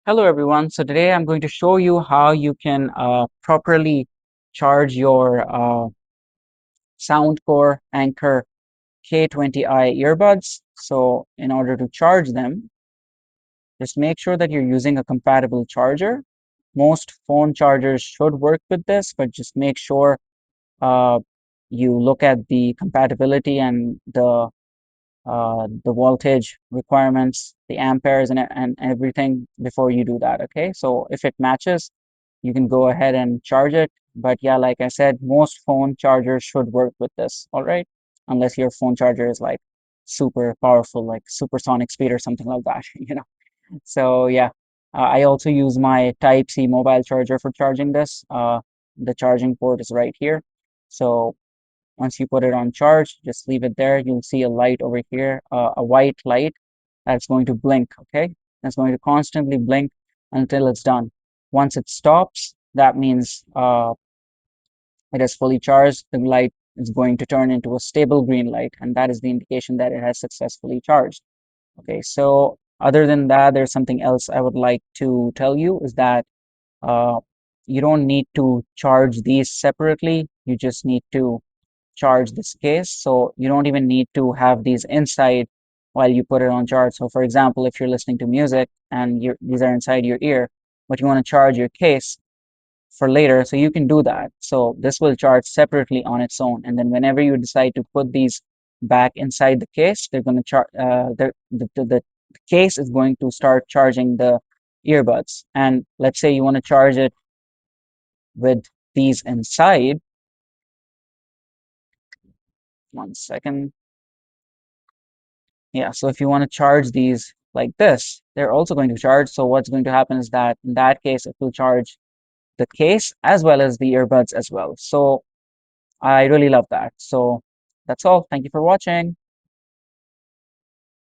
Hello everyone. So today I'm going to show you how you can properly charge your Soundcore Anker K20i earbuds. So in order to charge them, just make sure that you're using a compatible charger. Most phone chargers should work with this, but just make sure uh, you look at the compatibility and the voltage requirements, the amperes and everything before you do that. Okay, so if it matches, you can go ahead and charge it. But yeah, like I said, most phone chargers should work with this, all right? Unless your phone charger is like super powerful, like supersonic speed or something like that, So yeah, I also use my Type C mobile charger for charging this. The charging port is right here. So once you put it on charge, just leave it there. You'll see a light over here, a white light that's going to blink, okay? It's going to constantly blink until it's done. Once it stops, that means it is fully charged. The light is going to turn into a stable green light, and that is the indication that it has successfully charged. Okay, so other than that, there's something else I would like to tell you is that uh, you don't need to charge these separately. You just need to charge this case. So you don't even need to have these inside while you put it on charge. So for example, if you're listening to music and these are inside your ear, but you want to charge your case for later, so you can do that. So this will charge separately on its own. And then whenever you decide to put these back inside the case, they're going to charge, the case is going to start charging the earbuds. And let's say you want to charge it with these inside. One second. Yeah, so if you want to charge these like this, they're also going to charge. So what's going to happen is that in that case, it will charge the case as well as the earbuds as well. So I really love that. So that's all. Thank you for watching.